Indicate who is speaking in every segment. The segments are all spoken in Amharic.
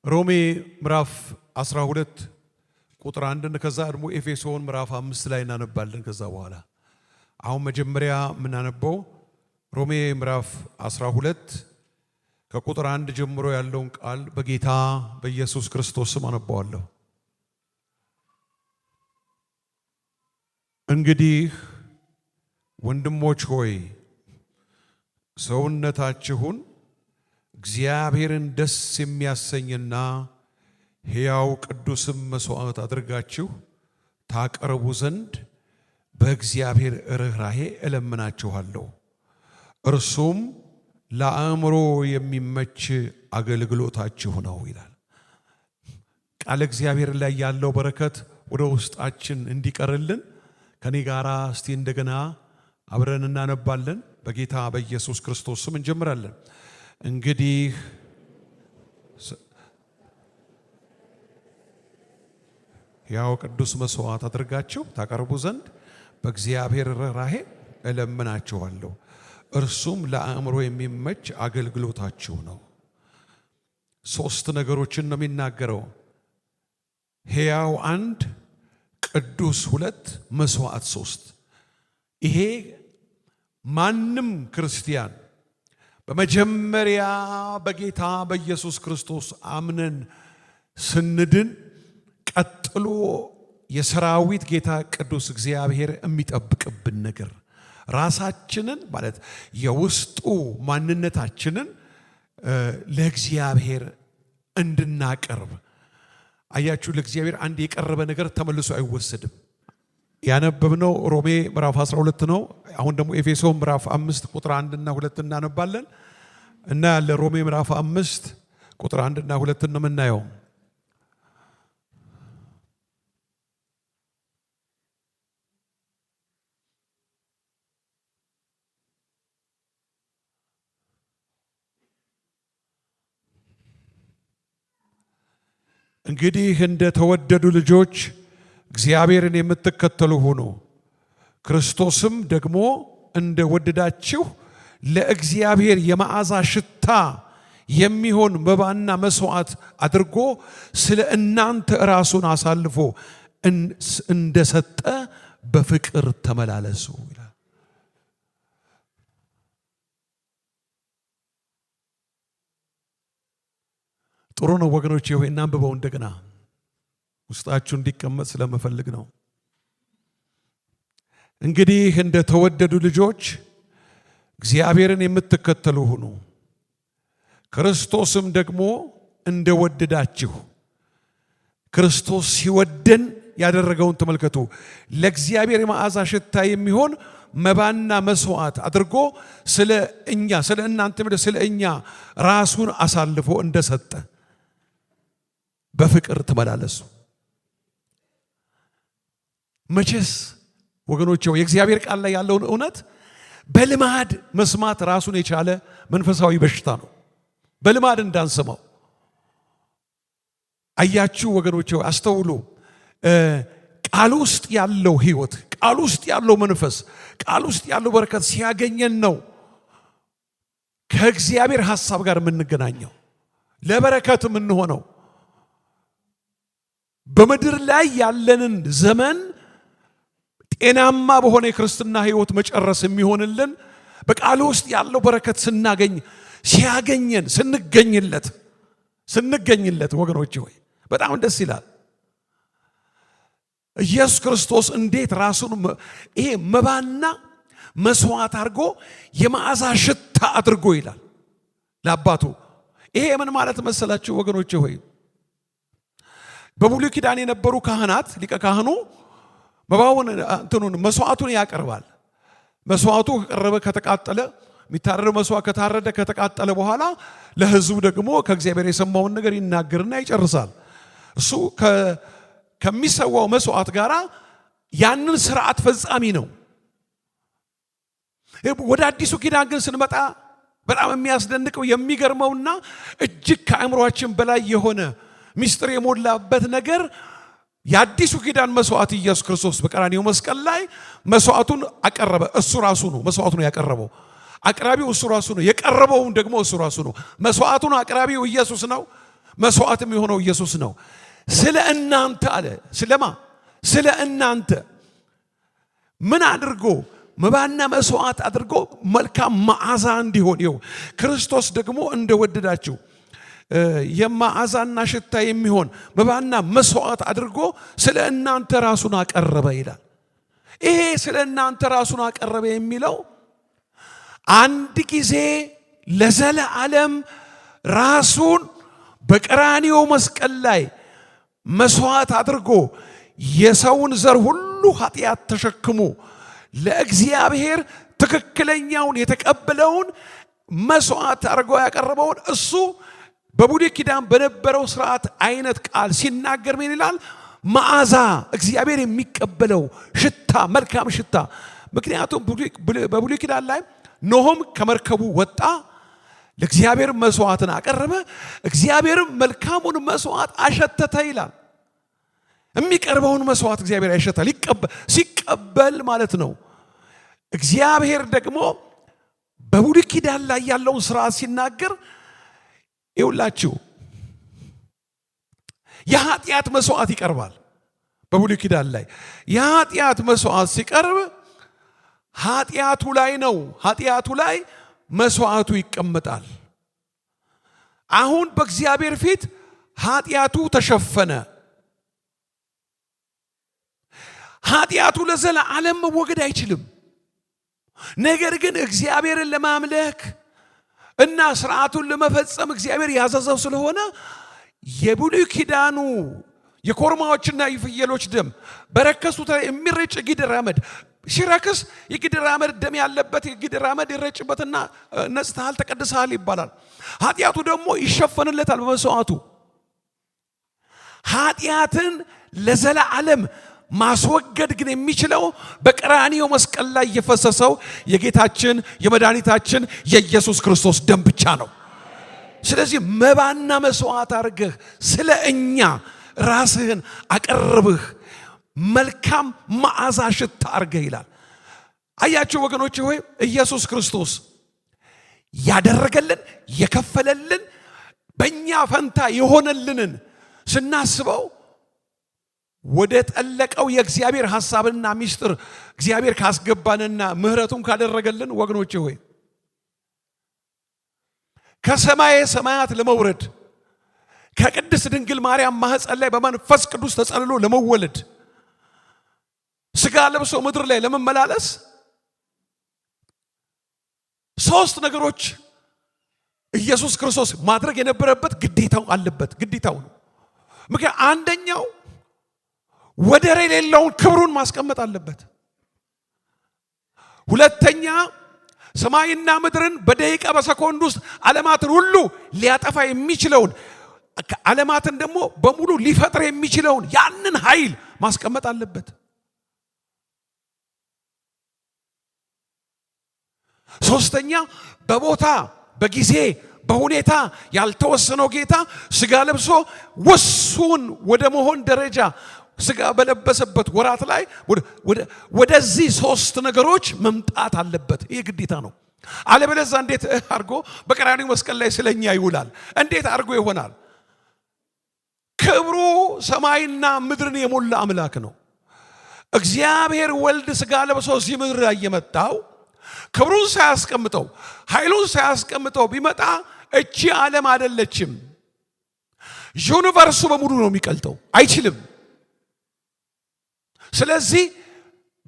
Speaker 1: ሮሜ ምዕራፍ 12 ቁጥር 1 ከዛ ደግሞ ኤፌሶን ምዕራፍ 5 ላይ እናነባለን። ከዛ በኋላ አሁን መጀመሪያ የምናነበው ሮሜ ምዕራፍ 12 ከቁጥር 1 ጀምሮ ያለውን ቃል በጌታ በኢየሱስ ክርስቶስ ስም አነባዋለሁ። እንግዲህ ወንድሞች ሆይ ሰውነታችሁን እግዚአብሔርን ደስ የሚያሰኝና ሕያው ቅዱስም መስዋዕት አድርጋችሁ ታቀርቡ ዘንድ በእግዚአብሔር ርኅራኄ እለምናችኋለሁ። እርሱም ለአእምሮ የሚመች አገልግሎታችሁ ነው ይላል። ቃል እግዚአብሔር ላይ ያለው በረከት ወደ ውስጣችን እንዲቀርልን ከኔ ጋራ እስቲ እንደገና አብረን እናነባለን። በጌታ በኢየሱስ ክርስቶስ ስም እንጀምራለን። እንግዲህ ሕያው ቅዱስ መስዋዕት አድርጋችሁ ታቀርቡ ዘንድ በእግዚአብሔር ርኅራኄ እለምናችኋለሁ። እርሱም ለአእምሮ የሚመች አገልግሎታችሁ ነው። ሶስት ነገሮችን ነው የሚናገረው። ሕያው 1፣ ቅዱስ 2፣ መስዋዕት 3። ይሄ ማንም ክርስቲያን በመጀመሪያ በጌታ በኢየሱስ ክርስቶስ አምነን ስንድን ቀጥሎ የሰራዊት ጌታ ቅዱስ እግዚአብሔር የሚጠብቅብን ነገር ራሳችንን ማለት የውስጡ ማንነታችንን ለእግዚአብሔር እንድናቀርብ። አያችሁ፣ ለእግዚአብሔር አንድ የቀረበ ነገር ተመልሶ አይወሰድም። ያነበብነው ሮሜ ምዕራፍ 12 ነው። አሁን ደግሞ ኤፌሶን ምዕራፍ 5 ቁጥር 1 እና 2 እናነባለን እና ያለ ሮሜ ምዕራፍ 5 ቁጥር 1 እና 2 ነው የምናየው። እንግዲህ እንደተወደዱ ልጆች እግዚአብሔርን የምትከተሉ ሁኑ። ክርስቶስም ደግሞ እንደወደዳችሁ ለእግዚአብሔር የመዓዛ ሽታ የሚሆን መባና መስዋዕት አድርጎ ስለ እናንተ ራሱን አሳልፎ እንደሰጠ በፍቅር ተመላለሱ ይላል። ጥሩ ነው ወገኖቼ፣ ሆይ እናንብበው እንደገና ውስጣችሁ እንዲቀመጥ ስለመፈልግ ነው። እንግዲህ እንደተወደዱ ልጆች እግዚአብሔርን የምትከተሉ ሁኑ። ክርስቶስም ደግሞ እንደወደዳችሁ። ክርስቶስ ሲወደን ያደረገውን ተመልከቱ። ለእግዚአብሔር የመዓዛ ሽታ የሚሆን መባና መስዋዕት አድርጎ ስለ እናንተ ስለ እኛ ራሱን አሳልፎ እንደሰጠ በፍቅር ተመላለሱ። መቼስ ወገኖቼ የእግዚአብሔር ቃል ላይ ያለውን እውነት በልማድ መስማት ራሱን የቻለ መንፈሳዊ በሽታ ነው። በልማድ እንዳንሰማው። አያችሁ ወገኖቼ፣ አስተውሉ። ቃል ውስጥ ያለው ሕይወት፣ ቃል ውስጥ ያለው መንፈስ፣ ቃል ውስጥ ያለው በረከት ሲያገኘን ነው ከእግዚአብሔር ሐሳብ ጋር የምንገናኘው፣ ለበረከት የምንሆነው። በምድር ላይ ያለንን ዘመን ጤናማ በሆነ የክርስትና ሕይወት መጨረስ የሚሆንልን በቃሉ ውስጥ ያለው በረከት ስናገኝ፣ ሲያገኘን፣ ስንገኝለት ወገኖች ሆይ በጣም ደስ ይላል። ኢየሱስ ክርስቶስ እንዴት ራሱን ይሄ መባና መስዋዕት አድርጎ የመዓዛ ሽታ አድርጎ ይላል ለአባቱ። ይሄ ምን ማለት መሰላችሁ ወገኖች ሆይ? በብሉይ ኪዳን የነበሩ ካህናት ሊቀ ካህኑ መባውን መስዋዕቱን ያቀርባል። መስዋዕቱ ከቀረበ ከተቃጠለ፣ የሚታረድ መስዋዕት ከታረደ ከተቃጠለ በኋላ ለሕዝቡ ደግሞ ከእግዚአብሔር የሰማውን ነገር ይናገርና ይጨርሳል። እሱ ከሚሰዋው መስዋዕት ጋር ያንን ስርዓት ፈጻሚ ነው። ወደ አዲሱ ኪዳን ግን ስንመጣ በጣም የሚያስደንቀው የሚገርመውና እጅግ ከአእምሯችን በላይ የሆነ ሚስጥር የሞላበት ነገር የአዲሱ ኪዳን መስዋዕት ኢየሱስ ክርስቶስ በቀራንዮ መስቀል ላይ መስዋዕቱን አቀረበ። እሱ ራሱ ነው መስዋዕቱን ያቀረበው። አቅራቢው እሱ ራሱ ነው፣ የቀረበውም ደግሞ እሱ ራሱ ነው። መስዋዕቱን አቅራቢው ኢየሱስ ነው። መስዋዕትም የሆነው ኢየሱስ ነው። ስለ እናንተ አለ። ስለማ ስለ እናንተ ምን አድርጎ? መባና መስዋዕት አድርጎ መልካም መዓዛ እንዲሆን ይው ክርስቶስ ደግሞ እንደወደዳችሁ የመዓዛና ሽታ የሚሆን መባና መስዋዕት አድርጎ ስለ እናንተ ራሱን አቀረበ ይላል። ይሄ ስለ እናንተ ራሱን አቀረበ የሚለው አንድ ጊዜ ለዘለዓለም ራሱን በቀራንዮ መስቀል ላይ መስዋዕት አድርጎ የሰውን ዘር ሁሉ ኃጢአት ተሸክሞ ለእግዚአብሔር ትክክለኛውን የተቀበለውን መስዋዕት አድርጎ ያቀረበውን እሱ በብሉይ ኪዳን በነበረው ሥርዓት አይነት ቃል ሲናገር ምን ይላል? መዓዛ፣ እግዚአብሔር የሚቀበለው ሽታ፣ መልካም ሽታ። ምክንያቱም በብሉይ ኪዳን ላይ ኖህም ከመርከቡ ወጣ፣ ለእግዚአብሔር መስዋዕትን አቀረበ፣ እግዚአብሔርም መልካሙን መስዋዕት አሸተተ ይላል። የሚቀርበውን መስዋዕት እግዚአብሔር ያሸታል፣ ሲቀበል ማለት ነው። እግዚአብሔር ደግሞ በብሉይ ኪዳን ላይ ያለውን ሥርዓት ሲናገር ይውላችሁ የኃጢአት መስዋዕት ይቀርባል። በብሉይ ኪዳን ላይ የኃጢአት መስዋዕት ሲቀርብ ኃጢአቱ ላይ ነው፣ ኃጢአቱ ላይ መስዋዕቱ ይቀመጣል። አሁን በእግዚአብሔር ፊት ኃጢአቱ ተሸፈነ። ኃጢአቱ ለዘላለም መወገድ አይችልም። ነገር ግን እግዚአብሔርን ለማምለክ እና ሥርዓቱን ለመፈጸም እግዚአብሔር ያዘዘው ስለሆነ የብሉይ ኪዳኑ የኮርማዎችና የፍየሎች ደም በረከሱት ላይ የሚረጭ ጊደር አመድ ሲረክስ የጊደር አመድ ደም ያለበት የጊደር አመድ ይረጭበትና ነጽተሃል፣ ተቀድሰሃል ይባላል። ኃጢአቱ ደግሞ ይሸፈንለታል በመስዋዕቱ። ኃጢአትን ለዘላለም ማስወገድ ግን የሚችለው በቀራንዮ መስቀል ላይ የፈሰሰው የጌታችን የመድኃኒታችን የኢየሱስ ክርስቶስ ደም ብቻ ነው። ስለዚህ መባና መስዋዕት አድርገህ ስለ እኛ ራስህን አቀርብህ መልካም መዓዛ ሽታ አድርገህ ይላል። አያችሁ ወገኖች ሆይ ኢየሱስ ክርስቶስ ያደረገልን የከፈለልን በእኛ ፈንታ የሆነልንን ስናስበው ወደ ጠለቀው የእግዚአብሔር ሐሳብና ሚስጥር እግዚአብሔር ካስገባንና ምህረቱን ካደረገልን ወገኖቼ ሆይ ከሰማየ ሰማያት ለመውረድ ከቅድስት ድንግል ማርያም ማህፀን ላይ በመንፈስ ቅዱስ ተጸልሎ ለመወለድ ሥጋ ለብሶ ምድር ላይ ለመመላለስ ሶስት ነገሮች ኢየሱስ ክርስቶስ ማድረግ የነበረበት ግዴታው አለበት። ግዴታው ነው። ምክንያቱም አንደኛው ወደር የሌለውን ክብሩን ማስቀመጥ አለበት። ሁለተኛ ሰማይና ምድርን በደቂቃ በሰኮንድ ውስጥ ዓለማትን ሁሉ ሊያጠፋ የሚችለውን ዓለማትን ደግሞ በሙሉ ሊፈጥር የሚችለውን ያንን ኃይል ማስቀመጥ አለበት። ሶስተኛ በቦታ በጊዜ በሁኔታ ያልተወሰነው ጌታ ሥጋ ለብሶ ውሱን ወደ መሆን ደረጃ ሥጋ በለበሰበት ወራት ላይ ወደዚህ ሶስት ነገሮች መምጣት አለበት። ይህ ግዴታ ነው። አለበለዚያ እንዴት አድርጎ በቀራንዮ መስቀል ላይ ስለኛ ይውላል? እንዴት አድርጎ ይሆናል? ክብሩ ሰማይና ምድርን የሞላ አምላክ ነው። እግዚአብሔር ወልድ ሥጋ ለብሶ እዚህ ምድር ላይ የመጣው ክብሩን ሳያስቀምጠው ኃይሉን ሳያስቀምጠው ቢመጣ እቺ ዓለም አይደለችም። ዩኒቨርሱ በሙሉ ነው የሚቀልጠው፣ አይችልም። ስለዚህ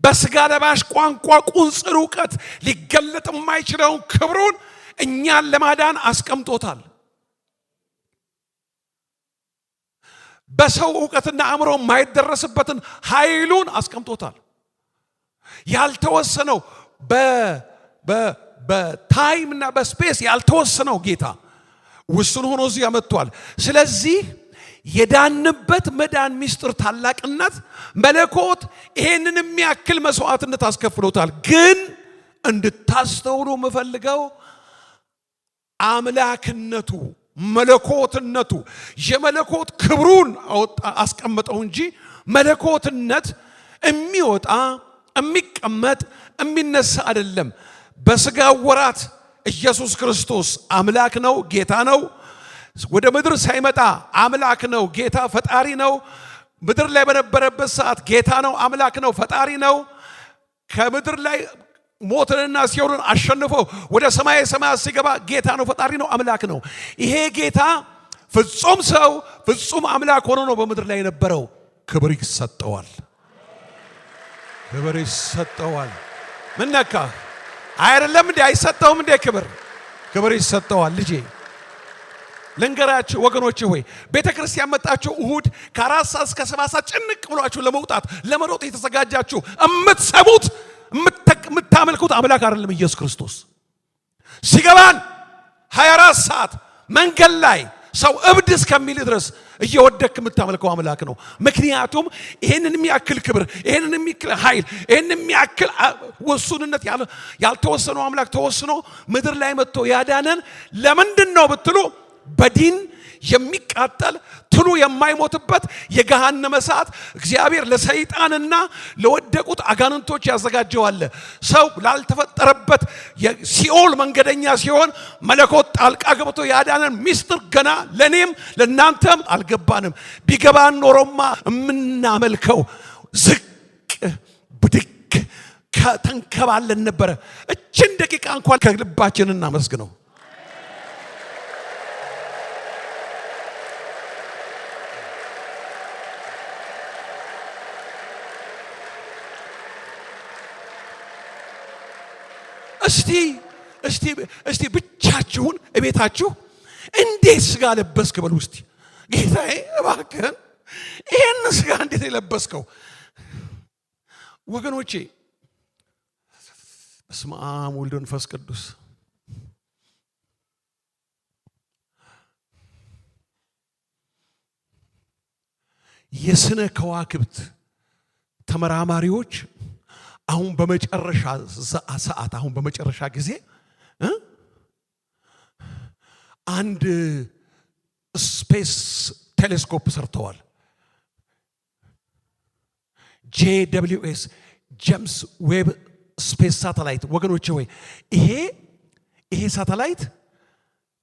Speaker 1: በሥጋ ለባሽ ቋንቋ ቁንጽል ዕውቀት ሊገለጥ የማይችለውን ክብሩን እኛን ለማዳን አስቀምጦታል። በሰው ዕውቀትና አእምሮ የማይደረስበትን ኃይሉን አስቀምጦታል። ያልተወሰነው በታይምና በስፔስ ያልተወሰነው ጌታ ውስን ሆኖ እዚህ ያመጥቷል። ስለዚህ የዳንበት መዳን ሚስጥር ታላቅነት መለኮት ይሄንን የሚያክል መስዋዕትነት አስከፍሎታል። ግን እንድታስተውሉ የምፈልገው አምላክነቱ መለኮትነቱ የመለኮት ክብሩን አስቀመጠው እንጂ መለኮትነት የሚወጣ የሚቀመጥ የሚነሳ አይደለም። በሥጋ ወራት ኢየሱስ ክርስቶስ አምላክ ነው፣ ጌታ ነው። ወደ ምድር ሳይመጣ አምላክ ነው፣ ጌታ ፈጣሪ ነው። ምድር ላይ በነበረበት ሰዓት ጌታ ነው፣ አምላክ ነው፣ ፈጣሪ ነው። ከምድር ላይ ሞትንና ሲኦልን አሸንፎ ወደ ሰማየ ሰማያት ሲገባ ጌታ ነው፣ ፈጣሪ ነው፣ አምላክ ነው። ይሄ ጌታ ፍጹም ሰው ፍጹም አምላክ ሆኖ ነው በምድር ላይ የነበረው። ክብር ይሰጠዋል፣ ክብር ይሰጠዋል። ምን ነካ? አይደለም እንዴ? አይሰጠውም እንዴ? ክብር ይሰጠዋል። ልጄ ልንገራችሁ ወገኖቼ ሆይ ቤተ ክርስቲያን መጣችሁ እሁድ ከ4 ሰዓት እስከ 7 ሰዓት ጭንቅ ብሏችሁ ለመውጣት ለመሮጥ የተዘጋጃችሁ የምትሰሙት የምታመልኩት አምላክ አይደለም ኢየሱስ ክርስቶስ። ሲገባን 24 ሰዓት መንገድ ላይ ሰው እብድ እስከሚል ድረስ እየወደክ የምታመልከው አምላክ ነው። ምክንያቱም ይሄንን የሚያክል ክብር፣ ይሄንን የሚያክል ኃይል፣ ይሄንን የሚያክል ወሱንነት ያልተወሰነው አምላክ ተወስኖ ምድር ላይ መጥቶ ያዳነን ለምንድን ነው ብትሉ በዲን የሚቃጠል ትሉ የማይሞትበት የገሃነመ እሳት እግዚአብሔር ለሰይጣንና ለወደቁት አጋንንቶች ያዘጋጀዋል። ሰው ላልተፈጠረበት የሲኦል መንገደኛ ሲሆን መለኮት ጣልቃ ገብቶ ያዳነን ሚስጥር ገና ለኔም ለናንተም አልገባንም። ቢገባን ኖሮማ የምናመልከው ዝቅ ብድግ ከተንከባለን ነበረ። እችን ደቂቃ እንኳን ከልባችን እናመስግነው። እስቲ ብቻችሁን እቤታችሁ እንዴት ስጋ ለበስክ በሉ እስቲ። ጌታዬ እባክህን ይሄን ስጋ እንዴት የለበስከው? ወገኖቼ በስመ አብ ወወልድ ወመንፈስ ቅዱስ የስነ ከዋክብት ተመራማሪዎች አሁን በመጨረሻ ሰዓት አሁን በመጨረሻ ጊዜ አንድ ስፔስ ቴሌስኮፕ ሰርተዋል። JWS ጄምስ ዌብ ስፔስ ሳተላይት። ወገኖቼ ሆይ ይሄ ሳተላይት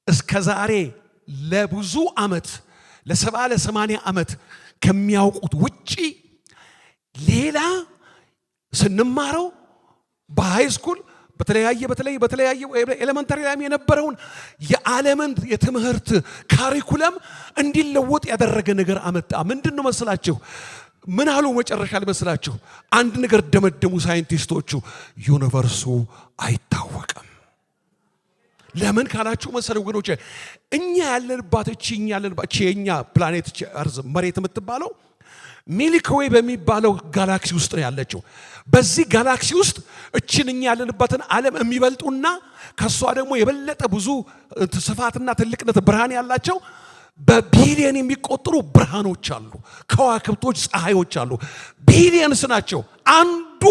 Speaker 1: እስከዛሬ ለብዙ ዓመት ለ70 ዓመት ከሚያውቁት ውጪ ሌላ ስንማረው በሃይ ስኩል በተለያየ ኤሌመንተሪ ላይ የነበረውን የዓለምን የትምህርት ካሪኩለም እንዲለወጥ ያደረገ ነገር አመጣ። ምንድነው መስላችሁ? ምን አሉ መጨረሻ ላይ መስላችሁ? አንድ ነገር ደመደሙ ሳይንቲስቶቹ፣ ዩኒቨርሱ አይታወቅም። ለምን ካላችሁ መሰለ ወገኖቼ እኛ ያለንባት የኛ ፕላኔት አርዝ መሬት የምትባለው ሚልኪ ዌይ በሚባለው ጋላክሲ ውስጥ ነው ያለችው። በዚህ ጋላክሲ ውስጥ እኛ ያለንባትን ዓለም የሚበልጡና ከሷ ደግሞ የበለጠ ብዙ ስፋትና ትልቅነት ብርሃን ያላቸው በቢሊየን የሚቆጠሩ ብርሃኖች አሉ። ከዋክብቶች፣ ፀሐዮች አሉ። ቢሊየንስ ናቸው አንዱ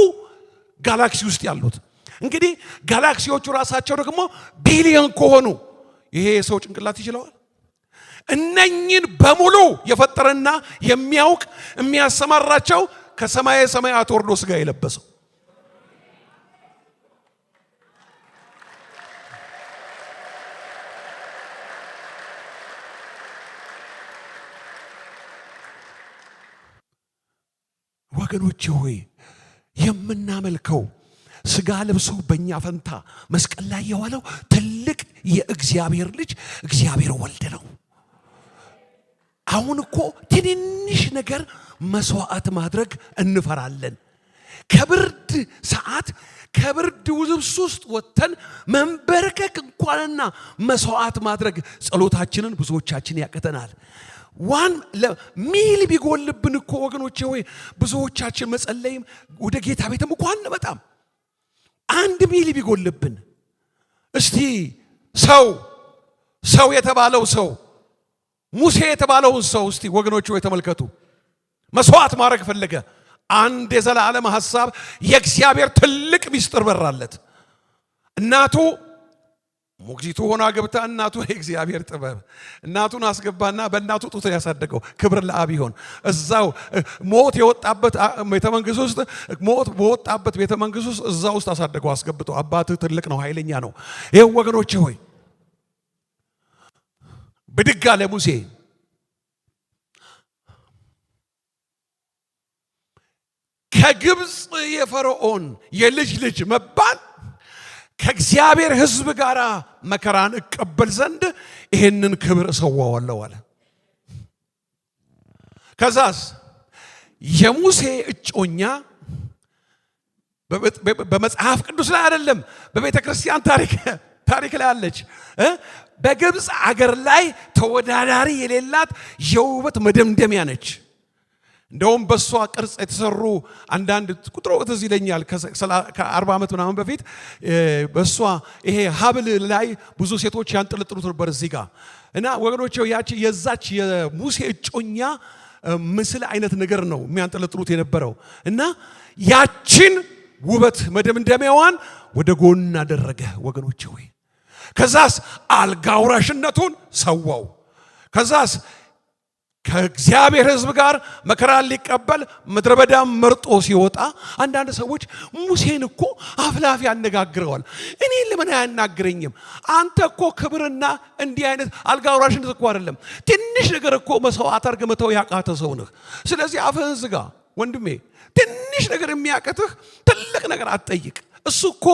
Speaker 1: ጋላክሲ ውስጥ ያሉት። እንግዲህ ጋላክሲዎቹ ራሳቸው ደግሞ ቢሊየን ከሆኑ ይሄ የሰው ጭንቅላት ይችላል? እነኝን በሙሉ የፈጠረና የሚያውቅ የሚያሰማራቸው ከሰማየ ሰማያት ወርዶ ስጋ የለበሰው ወገኖቼ ሆይ የምናመልከው ስጋ ለብሶ በእኛ ፈንታ መስቀል ላይ የዋለው ትልቅ የእግዚአብሔር ልጅ እግዚአብሔር ወልድ ነው። አሁን እኮ ትንንሽ ነገር መስዋዕት ማድረግ እንፈራለን። ከብርድ ሰዓት ከብርድ ውዝብስ ውስጥ ወጥተን መንበርከክ እንኳንና መስዋዕት ማድረግ ጸሎታችንን ብዙዎቻችን ያቀተናል። ዋን ሚል ቢጎልብን እኮ ወገኖቼ ሆይ ብዙዎቻችን መጸለይም ወደ ጌታ ቤትም እንኳን አንመጣም። 1 ሚል ቢጎልብን እስቲ ሰው የተባለው ሰው ሙሴ የተባለውን ሰው እስቲ ወገኖቹ የተመልከቱ። መስዋዕት ማድረግ ፈለገ። አንድ የዘላለም ሐሳብ የእግዚአብሔር ትልቅ ሚስጥር በራለት። እናቱ ሞግዚቱ ሆና ገብታ እናቱ የእግዚአብሔር ጥበብ እናቱን አስገባና በእናቱ ጡት ያሳደገው ክብር ለአብ ይሁን። እዛው ሞት የወጣበት ቤተመንግስት ውስጥ ሞት በወጣበት ቤተመንግስት ውስጥ እዛው ውስጥ አሳደገው አስገብቶ። አባትህ ትልቅ ነው፣ ኃይለኛ ነው። ይሄው ወገኖቼ ሆይ ብድግ አለ ሙሴ። ከግብፅ የፈርዖን የልጅ ልጅ መባል ከእግዚአብሔር ሕዝብ ጋር መከራን እቀበል ዘንድ ይሄንን ክብር እሰዋዋለሁ አለ። ከዛስ የሙሴ እጮኛ በመጽሐፍ ቅዱስ ላይ አይደለም፣ በቤተ ክርስቲያን ታሪክ ላይ አለች። በግብፅ አገር ላይ ተወዳዳሪ የሌላት የውበት መደምደሚያ ነች። እንደውም በሷ ቅርጽ የተሰሩ አንዳንድ ቁጥሮ ትዝ ይለኛል ከ40 ዓመት ምናምን በፊት በሷ ይሄ ሀብል ላይ ብዙ ሴቶች ያንጠለጥሉት ነበር እዚህ ጋር እና ወገኖቼ የዛች የሙሴ እጮኛ ምስል አይነት ነገር ነው የሚያንጠለጥሉት የነበረው እና ያችን ውበት መደምደሚያዋን ወደ ጎን አደረገ ወገኖቼ ሆይ። ከዛስ አልጋ ወራሽነቱን ሰዋው። ከዛስ ከእግዚአብሔር ሕዝብ ጋር መከራን ሊቀበል ምድረ በዳም መርጦ ሲወጣ አንዳንድ ሰዎች ሙሴን እኮ አፍላፊ ያነጋግረዋል። እኔ ለምን አያናግረኝም? አንተ እኮ ክብርና እንዲህ አይነት አልጋ ወራሽነት እኮ አይደለም፣ ትንሽ ነገር እኮ መስዋዕት አድርገህ መተው ያቃተ ሰው ነህ። ስለዚህ አፍህን ዝጋ ወንድሜ። ትንሽ ነገር የሚያቅትህ ትልቅ ነገር አትጠይቅ። እሱ እኮ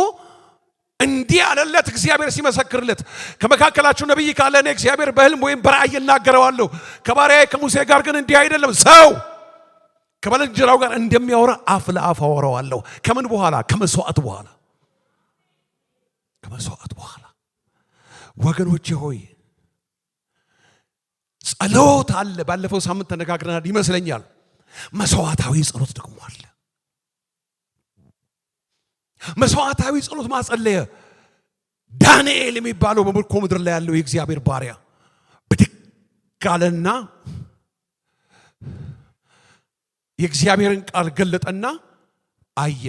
Speaker 1: እንዲህ አለለት እግዚአብሔር ሲመሰክርለት። ከመካከላችሁ ነብይ ካለ እኔ እግዚአብሔር በህልም ወይም በራእይ እናገረዋለሁ፣ ከባሪያዬ ከሙሴ ጋር ግን እንዲህ አይደለም። ሰው ከባልንጀራው ጋር እንደሚያወራ አፍ ለአፍ አወራዋለሁ። ከምን በኋላ? ከመስዋዕት በኋላ። ከመስዋዕት በኋላ ወገኖቼ ሆይ ጸሎት አለ። ባለፈው ሳምንት ተነጋግረናል ይመስለኛል። መስዋዕታዊ ጸሎት ደግሞ አለ። መስዋዕታዊ ጸሎት ማጸለየ ዳንኤል የሚባለው በምርኮ ምድር ላይ ያለው የእግዚአብሔር ባሪያ ብድግ አለና የእግዚአብሔርን ቃል ገለጠና አየ።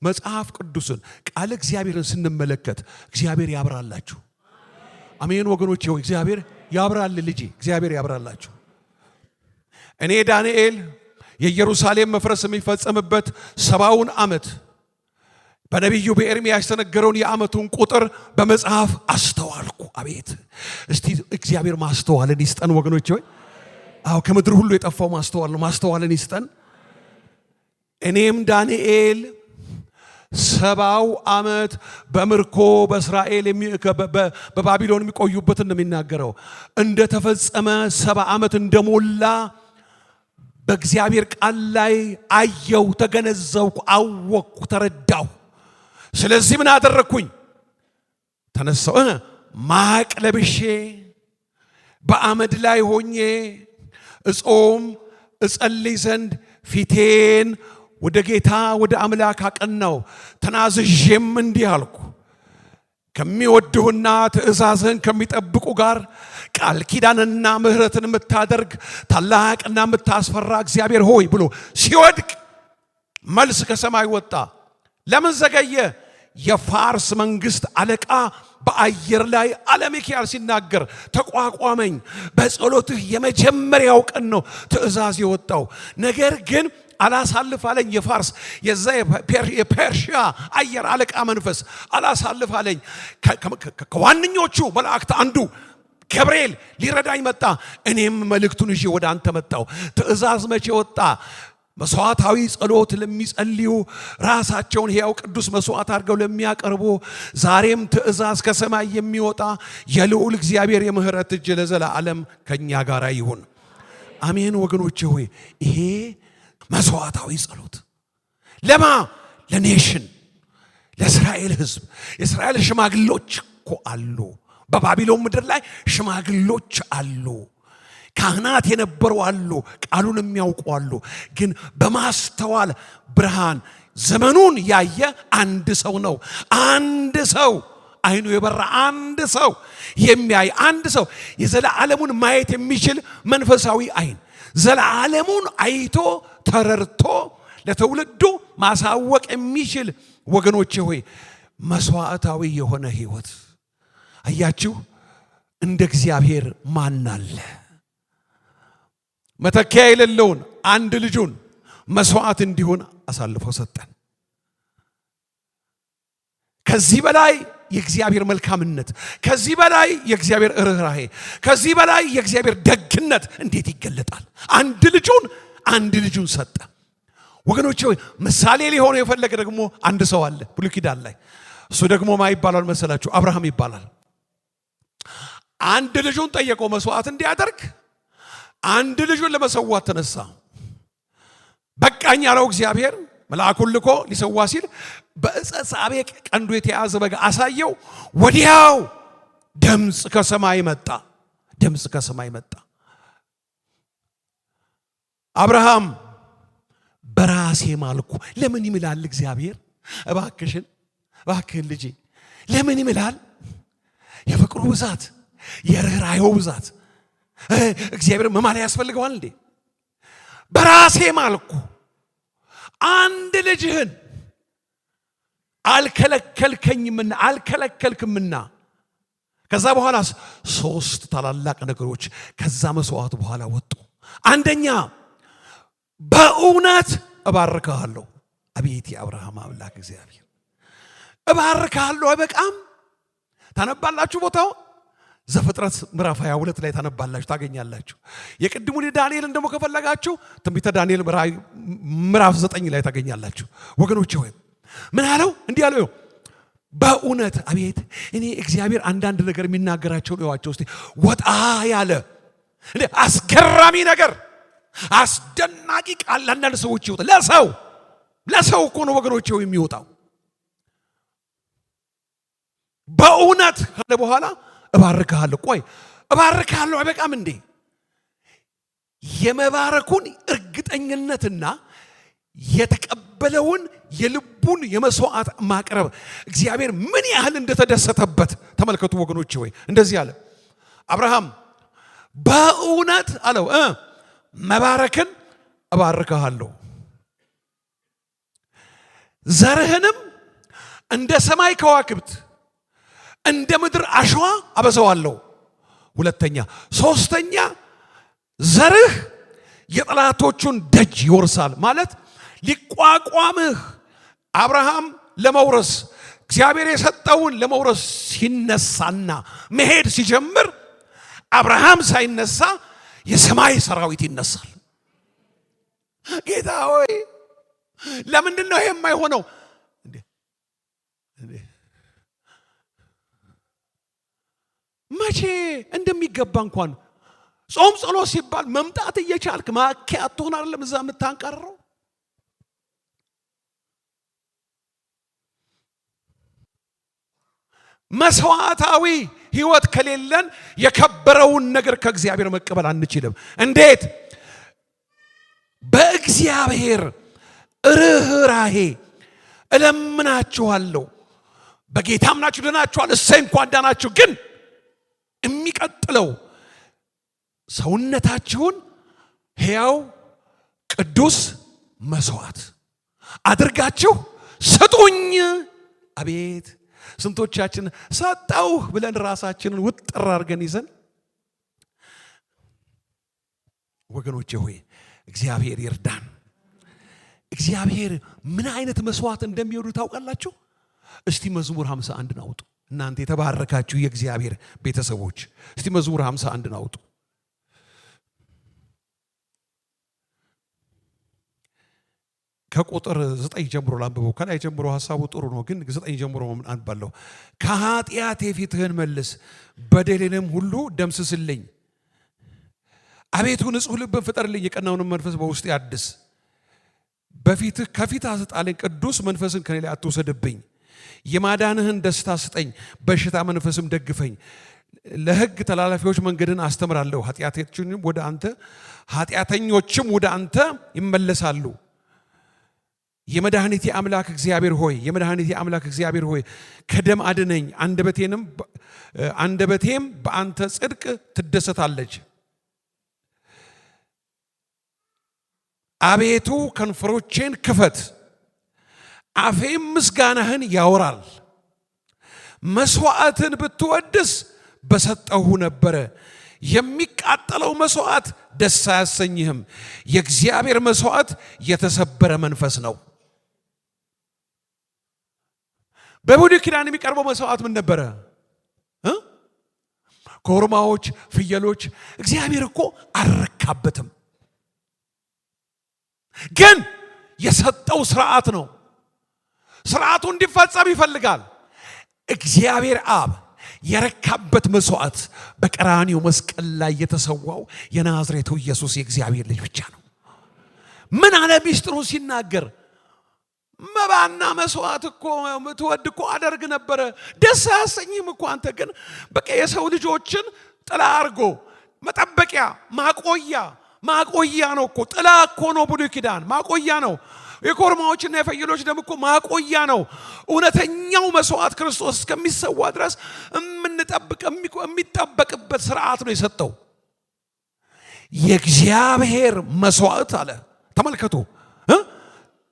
Speaker 1: መጽሐፍ ቅዱስን ቃል እግዚአብሔርን ስንመለከት እግዚአብሔር ያብራላችሁ። አሜን ወገኖቼ ሆይ እግዚአብሔር ያብራል። ልጄ እግዚአብሔር ያብራላችሁ። እኔ ዳንኤል የኢየሩሳሌም መፍረስ የሚፈጸምበት 70ውን ዓመት በነቢዩ በኤርምያስ የተነገረውን የዓመቱን ቁጥር በመጽሐፍ አስተዋልኩ። አቤት! እስቲ እግዚአብሔር ማስተዋልን ይስጠን ወገኖች ሆይ። አዎ ከምድር ሁሉ የጠፋው ማስተዋል ነው። ማስተዋልን ይስጠን። እኔም ዳንኤል 70 ዓመት በምርኮ በእስራኤል በባቢሎን የሚቆዩበትን ነው የሚናገረው እንደተፈጸመ 70 ዓመት እንደሞላ በእግዚአብሔር ቃል ላይ አየው፣ ተገነዘብኩ፣ አወቅኩ፣ ተረዳሁ። ስለዚህ ምን አደረግኩኝ? ተነሳው ማቅ ለብሼ በአመድ ላይ ሆኜ እጾም እጸልይ ዘንድ ፊቴን ወደ ጌታ ወደ አምላክ አቀናው። ተናዝዤም እንዲህ አልኩ፣ ከሚወድሁና ትእዛዝህን ከሚጠብቁ ጋር ቃል ኪዳንና ምሕረትን የምታደርግ ታላቅና የምታስፈራ እግዚአብሔር ሆይ ብሎ ሲወድቅ መልስ ከሰማይ ወጣ። ለምን ዘገየ? የፋርስ መንግስት አለቃ በአየር ላይ አለሚካኤል ሲናገር ተቋቋመኝ። በጸሎትህ የመጀመሪያው ቀን ነው ትእዛዝ የወጣው። ነገር ግን አላሳልፍ አለኝ። የፋርስ የዛ የፐርሺያ አየር አለቃ መንፈስ አላሳልፍ አለኝ። ከዋነኞቹ መላእክት አንዱ ገብርኤል ሊረዳኝ መጣ። እኔም መልእክቱን ይዤ ወደ አንተ መጣው። ትእዛዝ መቼ ወጣ? መስዋዕታዊ ጸሎት ለሚጸልዩ ራሳቸውን ሕያው ቅዱስ መስዋዕት አድርገው ለሚያቀርቡ ዛሬም ትእዛዝ ከሰማይ የሚወጣ የልዑል እግዚአብሔር የምህረት እጅ ለዘላለም ከኛ ጋር ይሁን። አሜን ወገኖቼ ሆይ ይሄ መስዋዕታዊ ጸሎት ለማ ለኔሽን ለእስራኤል ሕዝብ የእስራኤል ሽማግሎች እኮ አሉ። በባቢሎን ምድር ላይ ሽማግሎች አሉ። ካህናት የነበሩ አሉ። ቃሉን የሚያውቁ አሉ። ግን በማስተዋል ብርሃን ዘመኑን ያየ አንድ ሰው ነው። አንድ ሰው አይኑ የበራ አንድ ሰው የሚያይ አንድ ሰው የዘላለሙን ማየት የሚችል መንፈሳዊ አይን ዘላለሙን አይቶ ተረርቶ ለትውልዱ ማሳወቅ የሚችል ወገኖቼ ሆይ መስዋዕታዊ የሆነ ህይወት አያችሁ። እንደ እግዚአብሔር ማን አለ? መተኪያ የሌለውን አንድ ልጁን መስዋዕት እንዲሆን አሳልፎ ሰጠን። ከዚህ በላይ የእግዚአብሔር መልካምነት፣ ከዚህ በላይ የእግዚአብሔር ርህራሄ፣ ከዚህ በላይ የእግዚአብሔር ደግነት እንዴት ይገለጣል? አንድ ልጁን ሰጠ። ወገኖቼ ሆይ ምሳሌ ሊሆነው የፈለገ ደግሞ አንድ ሰው አለ ብሉይ ኪዳን ላይ። እሱ ደግሞ ማ ይባላል መሰላችሁ? አብርሃም ይባላል። አንድ ልጁን ጠየቀው መስዋዕት እንዲያደርግ። አንድ ልጁን ለመሰዋት ተነሳ። በቃኝ ያለው እግዚአብሔር መልአኩን ልኮ ሊሰዋ ሲል በዕፀ ሳቤቅ ቀንዱ የተያዘ በግ አሳየው። ወዲያው ድምፅ ከሰማይ መጣ። አብርሃም በራሴ ማልኩ። ለምን ይምላል እግዚአብሔር? እባክህን ልጄ ለምን ይምላል? የፍቅሩ ብዛት፣ የርህራሄው ብዛት እግዚአብሔር መማል ያስፈልገዋል እንዴ? በራሴ ማልኩ አንድ ልጅህን አልከለከልክምና። ከዛ በኋላ 3 ታላላቅ ነገሮች ከዛ መስዋዕት በኋላ ወጡ። አንደኛ በእውነት እባርካለሁ። አቤት የአብርሃም አምላክ እግዚአብሔር እባርካለሁ። አይበቃም? ታነባላችሁ ቦታው ዘፍጥረት ምዕራፍ 22 ላይ ታነባላችሁ፣ ታገኛላችሁ። የቅድሙን ዳንኤልን ደግሞ ከፈለጋችሁ ትንቢተ ዳንኤል ምዕራፍ 9 ላይ ታገኛላችሁ። ወገኖቼ ሆይ ምን አለው? እንዲህ አለው በእውነት። አቤት እኔ እግዚአብሔር አንዳንድ ነገር የሚናገራቸው ነው። እስቲ ወጣ ያለ እንዴ አስገራሚ ነገር፣ አስደናቂ ቃል አንዳንድ ሰዎች ይወጣ። ለሰው እኮ ነው ወገኖቼ የሚወጣው። በእውነት ካለ በኋላ እባርካለሁ። ቆይ እባርካለሁ አይበቃም እንዴ? የመባረኩን እርግጠኝነትና የተቀበለውን የልቡን የመስዋዕት ማቅረብ እግዚአብሔር ምን ያህል እንደተደሰተበት ተመልከቱ ወገኖቼ። ወይ እንደዚህ አለ አብርሃም በእውነት አለው መባረክን እባርካለሁ፣ ዘርህንም እንደ ሰማይ ከዋክብት እንደ ምድር አሸዋ አበዛዋለሁ። ሁለተኛ፣ ሶስተኛ ዘርህ የጠላቶቹን ደጅ ይወርሳል። ማለት ሊቋቋምህ አብርሃም ለመውረስ እግዚአብሔር የሰጠውን ለመውረስ ሲነሳና መሄድ ሲጀምር አብርሃም ሳይነሳ የሰማይ ሰራዊት ይነሳል። ጌታ ሆይ ለምንድን ነው ይሄ የማይሆነው? መቼ እንደሚገባ እንኳን ጾም ጸሎት ሲባል መምጣት እየቻልክ ማኪያቶን አይደለም እዛ የምታንቀረው። መስዋዕታዊ ህይወት ከሌለን የከበረውን ነገር ከእግዚአብሔር መቀበል አንችልም። እንዴት? በእግዚአብሔር ርህራሄ እለምናችኋለሁ። በጌታ አምናችሁ ድናችኋል፣ እሰይ እንኳን ዳናችሁ። ግን የሚቀጥለው ሰውነታችሁን ሕያው ቅዱስ መስዋዕት አድርጋችሁ ስጡኝ። አቤት ስንቶቻችን ሰጠው ብለን ራሳችንን ውጥር አድርገን ይዘን። ወገኖቼ ሆይ እግዚአብሔር ይርዳን። እግዚአብሔር ምን አይነት መስዋዕት እንደሚወዱ ታውቃላችሁ? እስቲ መዝሙር 51 አውጡ። እናንተ የተባረካችሁ የእግዚአብሔር ቤተሰቦች እስቲ መዝሙር 51 አውጡ። ከቁጥር 9 ጀምሮ ላንብበው። ከላይ ጀምሮ ሐሳቡ ጥሩ ነው፣ ግን 9 ጀምሮ አንባለሁ። ከኃጢአቴ ፊትህን መልስ፣ በደሌንም ሁሉ ደምስስልኝ። አቤቱ ንጹሕ ልብን ፍጠርልኝ፣ የቀናውንም መንፈስ በውስጤ አድስ። ከፊትህ አስጣለኝ፣ ቅዱስ መንፈስን ከኔ ላይ አትውሰድብኝ። የማዳንህን ደስታ ስጠኝ፣ በሽታ መንፈስም ደግፈኝ። ለሕግ ተላላፊዎች መንገድን አስተምራለሁ፣ ኃጢአተኞችም ወደ አንተ ይመለሳሉ። የመድኃኒቴ አምላክ እግዚአብሔር ሆይ ከደም አድነኝ፣ አንደበቴም በአንተ ጽድቅ ትደሰታለች። አቤቱ ከንፈሮቼን ክፈት፣ አፌም ምስጋናህን ያወራል። መስዋዕትን ብትወድስ በሰጠሁ ነበረ፣ የሚቃጠለው መስዋዕት ደስ አያሰኝህም። የእግዚአብሔር መስዋዕት የተሰበረ መንፈስ ነው። በብሉይ ኪዳን የሚቀርበው መስዋዕት ምን ነበረ? ኮርማዎች፣ ፍየሎች። እግዚአብሔር እኮ አልረካበትም፣ ግን የሰጠው ስርዓት ነው። ስርዓቱ እንዲፈጸም ይፈልጋል። እግዚአብሔር አብ የረካበት መስዋዕት በቀራንዮ መስቀል ላይ የተሰዋው የናዝሬቱ ኢየሱስ የእግዚአብሔር ልጅ ብቻ ነው። ምን አለ ሚስጥሩ ሲናገር? መባና መስዋዕት እኮ ምትወድ እኮ አደርግ ነበረ፣ ደስ አያሰኝም እኮ አንተ። ግን በቃ የሰው ልጆችን ጥላ አርጎ መጠበቂያ ማቆያ ነው እኮ። ጥላ እኮ ነው ብሉይ ኪዳን፣ ማቆያ ነው። የኮርማዎችና የፍየሎች ደም እኮ ማቆያ ነው። እውነተኛው መስዋዕት ክርስቶስ እስከሚሰዋ ድረስ የሚጠበቅበት ስርዓት ነው የሰጠው። የእግዚአብሔር መስዋዕት አለ። ተመልከቱ፣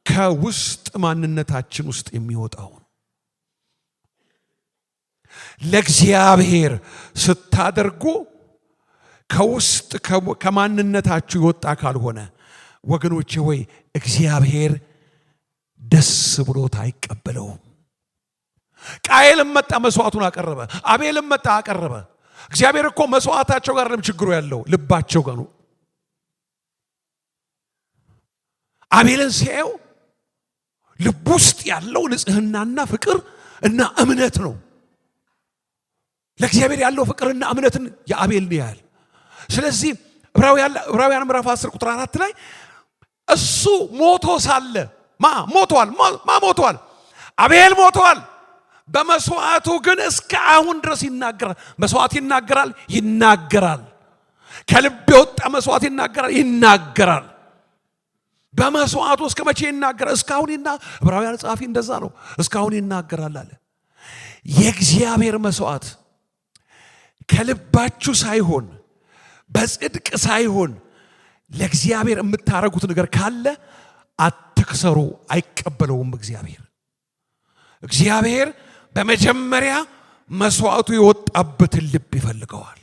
Speaker 1: ከውስጥ ማንነታችን ውስጥ የሚወጣው ለእግዚአብሔር ስታደርጉ ከውስጥ ከማንነታችሁ ይወጣ ካልሆነ ወገኖቼ ሆይ እግዚአብሔር ደስ ብሎት አይቀበለውም። ቃየልም መጣ መስዋዕቱን አቀረበ፣ አቤልም መጣ አቀረበ። እግዚአብሔር እኮ መስዋዕታቸው ጋር ለም ችግሩ ያለው ልባቸው ጋር ነው። አቤልን ሲያየው ልብ ውስጥ ያለው ንጽህናና ፍቅር እና እምነት ነው። ለእግዚአብሔር ያለው ፍቅርና እምነትን የአቤል ነው ያህል። ስለዚህ ዕብራውያን ምዕራፍ 10 ቁጥር 4 ላይ እሱ ሞቶ ሳለ ሞቷል? አቤል ሞቷል። በመስዋዕቱ ግን እስከ አሁን ድረስ ይናገራል። መስዋዕት ይናገራል። ከልብ የወጣ መስዋዕት ይናገራል። በመስዋዕቱ እስከ መቼ ይናገራል? እስካሁን ዕብራውያን ጸሐፊ እንደዛ ነው፣ እስካሁን ይናገራል አለ። የእግዚአብሔር መስዋዕት ከልባችሁ ሳይሆን በጽድቅ ሳይሆን ለእግዚአብሔር የምታረጉት ነገር ካለ አትክሰሩ፣ አይቀበለውም። እግዚአብሔር በመጀመሪያ መስዋዕቱ የወጣበትን ልብ ይፈልገዋል።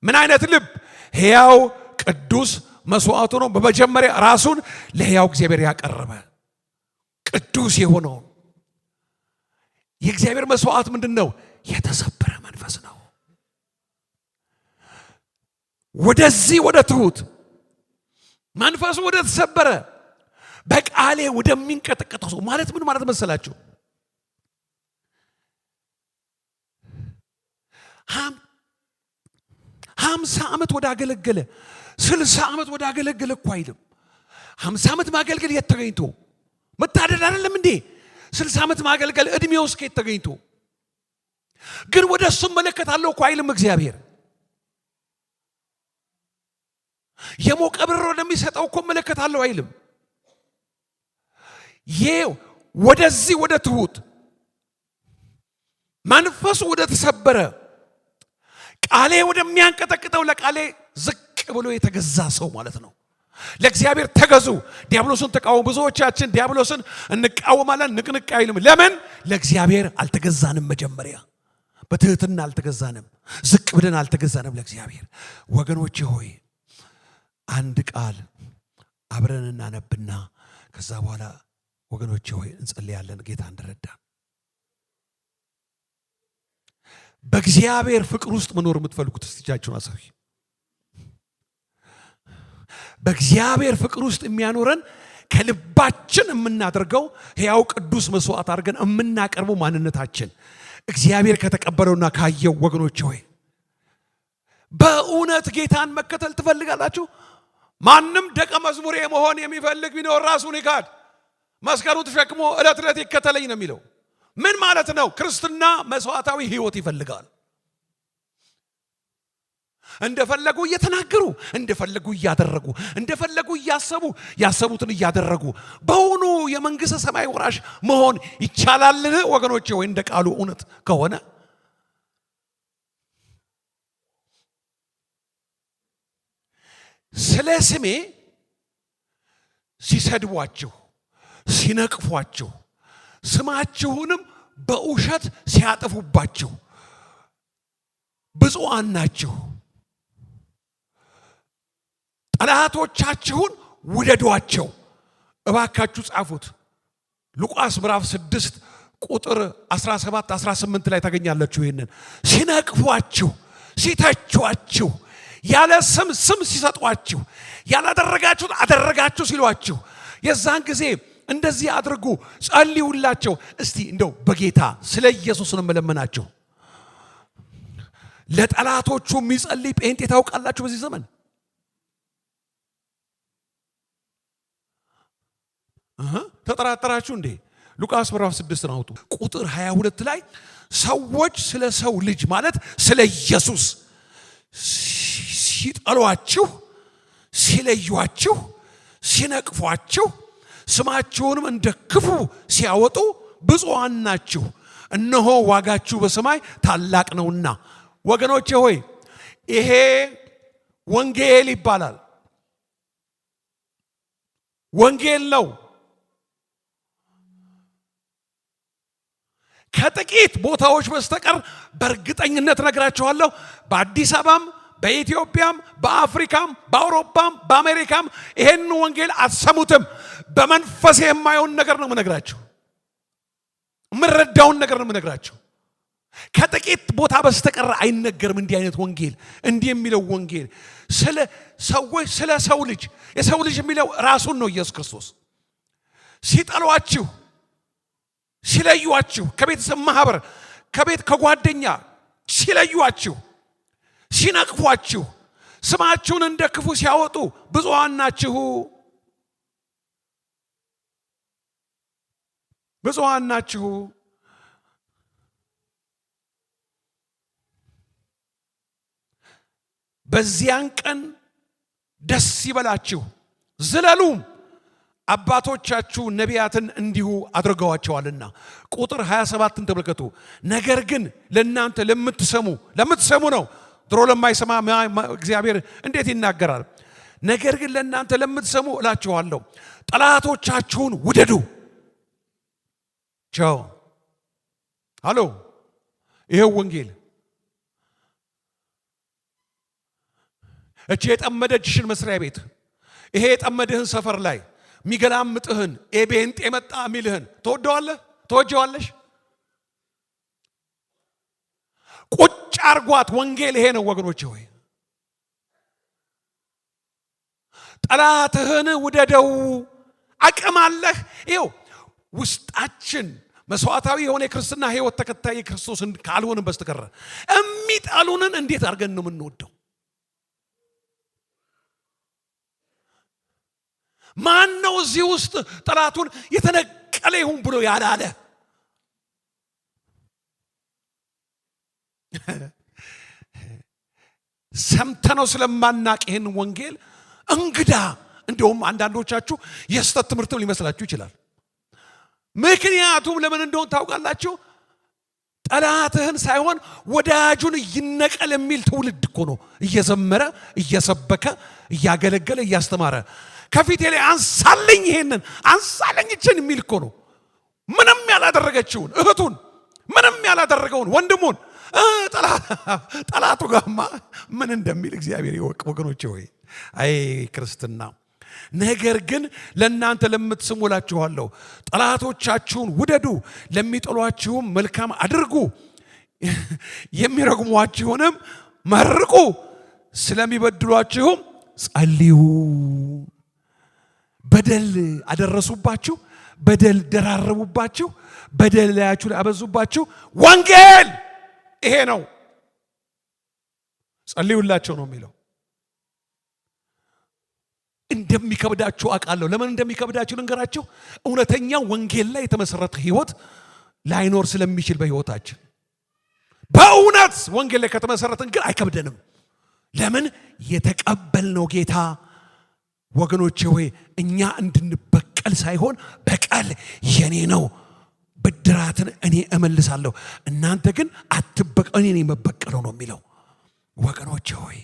Speaker 1: ምን አይነት ልብ? ሕያው ቅዱስ መስዋዕቱ ነው። በመጀመሪያ ራሱን ለሕያው እግዚአብሔር ያቀረበ ቅዱስ የሆነው የእግዚአብሔር መስዋዕት ምንድን ነው? የተሰበረ መንፈስ ነው። ወደዚህ ወደ ትሁት መንፈሱ ወደ ተሰበረ በቃሌ ወደሚንቀጠቀጠው ሰው ማለት ምን ማለት መሰላችሁ? 50 ዓመት ወደ አገለገለ 60 ዓመት ወደ አገለገለ እኮ አይልም። 50 ዓመት ማገልገል የት ተገኝቶ? መታደል አይደለም እንዴ? 60 ዓመት ማገልገል እድሜው እስከ የት ተገኝቶ? ግን ወደ እሱ መለከታለሁ እኮ አይልም እግዚአብሔር። የሞቀ ብር ወደሚሰጠው እኮ መለከታለሁ አይልም። ወደዚህ ወደ ትሁት መንፈሱ ወደ ተሰበረ ቃሌ ወደሚያንቀጠቅጠው ለቃሌ ዝቅ ብሎ የተገዛ ሰው ማለት ነው። ለእግዚአብሔር ተገዙ፣ ዲያብሎስን ተቃወሙ። ብዙዎቻችን ዲያብሎስን እንቃወማለን፣ ንቅንቅ አይልም። ለምን? ለእግዚአብሔር አልተገዛንም። መጀመሪያ በትህትና አልተገዛንም፣ ዝቅ ብለን አልተገዛንም ለእግዚአብሔር። ወገኖቼ ሆይ አንድ ቃል አብረን እናነብና ከዛ በኋላ ወገኖቼ ሆይ እንጸልያለን ጌታ እንድረዳ። በእግዚአብሔር ፍቅር ውስጥ መኖር የምትፈልጉት እጃችሁን አሳዩ። በእግዚአብሔር ፍቅር ውስጥ የሚያኖረን ከልባችን የምናደርገው ሕያው ቅዱስ መስዋዕት አድርገን የምናቀርበው ማንነታችን እግዚአብሔር ከተቀበለውና ካየው ወገኖቼ ሆይ በእውነት ጌታን መከተል ትፈልጋላችሁ? ማንም ደቀ መዝሙሬ መሆን የሚፈልግ ቢኖር ራሱን ይካድ፣ መስቀሉን ተሸክሞ ዕለት ዕለት ይከተለኝ ነው የሚለው። ምን ማለት ነው? ክርስትና መስዋዕታዊ ሕይወት ይፈልጋል። እንደፈለጉ እየተናገሩ፣ እንደፈለጉ እያደረጉ፣ እንደፈለጉ እያሰቡ፣ ያሰቡትን እያደረጉ በእውኑ የመንግሥተ ሰማይ ወራሽ መሆን ይቻላልን? ወገኖቼ ወይ እንደ ቃሉ እውነት ከሆነ ስለ ስሜ ሲሰድቧችሁ፣ ሲነቅፏችሁ፣ ስማችሁንም በውሸት ሲያጠፉባችሁ ብፁዓን ናችሁ። ጠላቶቻችሁን ውደዷቸው። እባካችሁ ጻፉት። ሉቃስ ምዕራፍ 6 ቁጥር 17 18 ላይ ታገኛላችሁ። ይሄንን ሲነቅፏችሁ፣ ሲተቿችሁ፣ ያለ ስም ሲሰጧችሁ፣ ያላደረጋችሁት አደረጋችሁ ሲሏችሁ የዛን ጊዜ እንደዚህ አድርጉ፣ ጸልዩላቸው። እስቲ እንደው በጌታ ስለ ኢየሱስ ነው መለመናችሁ። ለጠላቶቹ የሚጸልይ ጴንጤ ታውቃላችሁ በዚህ ዘመን? ተጠራጠራችሁ እንዴ? ሉቃስ ምዕራፍ 6 አውጡ ቁጥር 22 ላይ ሰዎች ስለ ሰው ልጅ ማለት ስለ ኢየሱስ ሲጠሏችሁ፣ ሲለዩአችሁ፣ ሲነቅፏችሁ፣ ስማችሁንም እንደ ክፉ ሲያወጡ ብፁዓን ናችሁ፣ እነሆ ዋጋችሁ በሰማይ ታላቅ ነውና። ወገኖቼ ሆይ ይሄ ወንጌል ይባላል። ወንጌል ነው። ከጥቂት ቦታዎች በስተቀር በእርግጠኝነት ነግራችኋለሁ፣ በአዲስ አበባም፣ በኢትዮጵያም፣ በአፍሪካም፣ በአውሮፓም፣ በአሜሪካም ይሄን ወንጌል አትሰሙትም። በመንፈስ የማየውን ነገር ነው የምነግራችሁ። የምረዳውን ነገር ነው የምነግራችሁ። ከጥቂት ቦታ በስተቀር አይነገርም እንዲህ አይነት ወንጌል። እንዲህ የሚለው ወንጌል ስለ ሰዎች፣ ስለ ሰው ልጅ፣ የሰው ልጅ የሚለው ራሱን ነው ኢየሱስ ክርስቶስ። ሲጠሏችሁ፣ ሲለዩአችሁ፣ ከቤተሰብ ማህበር፣ ከቤት ከጓደኛ ሲለዩአችሁ፣ ሲነቅፏችሁ፣ ስማችሁን እንደ ክፉ ሲያወጡ ብፁዓን ናችሁ፣ ብፁዓን ናችሁ። በዚያን ቀን ደስ ይበላችሁ ዝለሉም፣ አባቶቻችሁ ነቢያትን እንዲሁ አድርገዋቸዋልና። ቁጥር 27ን ተመልከቱ። ነገር ግን ለእናንተ ለምትሰሙ ነው። ድሮ ለማይሰማ እግዚአብሔር እንዴት ይናገራል? ነገር ግን ለእናንተ ለምትሰሙ እላችኋለሁ፣ ጠላቶቻችሁን ውደዱ። ቻው ሃሎ። ይሄው ወንጌል። እቺ የጠመደችሽን መስሪያ ቤት፣ ይሄ የጠመድህን ሰፈር ላይ ሚገላምጥህን ኤቤንጤ መጣ የሚልህን ትወደዋለህ? ትወጀዋለሽ? ቁጭ አርጓት። ወንጌል ይሄ ነው ወገኖች ሆይ። ጠላትህን ውደደው። አቅም አለህ። ይኸው ውስጣችን መስዋዕታዊ የሆነ የክርስትና ህይወት ተከታይ ክርስቶስን ካልሆንን በስተቀር የሚጠሉንን እንዴት አድርገን ነው የምንወደው? ማን ነው እዚህ ውስጥ ጠላቱን የተነቀለ ይሁን ብሎ ያላለ? ሰምተነው ስለማናቅ ይህን ወንጌል እንግዳ፣ እንደውም አንዳንዶቻችሁ የስተት ትምህርትም ሊመስላችሁ ይችላል። ምክንያቱም ለምን እንደሆነ ታውቃላችሁ? ጠላትህን ሳይሆን ወዳጁን ይነቀል የሚል ትውልድ እኮ ነው እየዘመረ እየሰበከ እያገለገለ እያስተማረ ከፊቴ ላይ አንሳለኝ፣ ይሄንን አንሳለኝ እችን የሚል እኮ ነው። ምንም ያላደረገችውን እህቱን፣ ምንም ያላደረገውን ወንድሙን ጠላቱ ጋማ ምን እንደሚል እግዚአብሔር ይወቅ ወገኖቼ ሆይ። አይ ክርስትና። ነገር ግን ለእናንተ ለምትሰሙ እላችኋለሁ፣ ጠላቶቻችሁን ውደዱ፣ ለሚጠሏችሁም መልካም አድርጉ፣ የሚረግሟችሁንም መርቁ፣ ስለሚበድሏችሁም ጸልዩ። በደል አደረሱባችሁ፣ በደል ደራረቡባችሁ፣ በደል ላያችሁ ላይ አበዙባችሁ። ወንጌል ይሄ ነው። ጸልዩላቸው ነው የሚለው። እንደሚከብዳችሁ አውቃለሁ። ለምን እንደሚከብዳችሁ ልንገራችሁ። እውነተኛ ወንጌል ላይ የተመሰረተ ህይወት ላይኖር ስለሚችል በህይወታችን በእውነት ወንጌል ላይ ከተመሰረትን ግን አይከብደንም። ለምን? የተቀበልነው ጌታ ወገኖቼ ሆይ እኛ እንድንበቀል ሳይሆን በቀል የኔ ነው፣ ብድራትን እኔ እመልሳለሁ፣ እናንተ ግን አትበቀሉ፣ እኔ የምበቀለው ነው የሚለው። ወገኖቼ ሆይ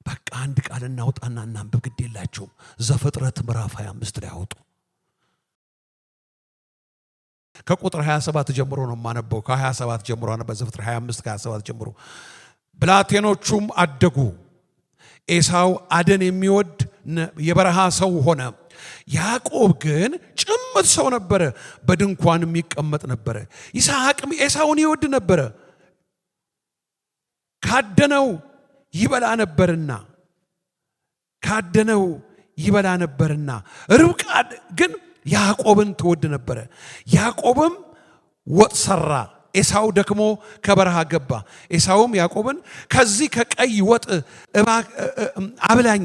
Speaker 1: በቃ አንድ ቃል እናውጣና እናንብብ። ግድ የላችሁም። ዘፍጥረት ምዕራፍ 25 ላይ አውጡ። ከቁጥር 27 ጀምሮ ነው የማነበው። ከ27 ጀምሮ አነበ። ዘፍጥረት 25 ከ27 ጀምሮ። ብላቴኖቹም አደጉ። ኤሳው አደን የሚወድ የበረሃ ሰው ሆነ። ያዕቆብ ግን ጭምት ሰው ነበረ፣ በድንኳንም ይቀመጥ ነበረ። ይስሐቅም ኤሳውን ይወድ ነበረ፣ ካደነው ይበላ ነበርና። ርብቃ ግን ያዕቆብን ትወድ ነበረ። ያዕቆብም ወጥ ሰራ፣ ኤሳው ደክሞ ከበረሃ ገባ። ኤሳውም ያዕቆብን ከዚህ ከቀይ ወጥ አብላኝ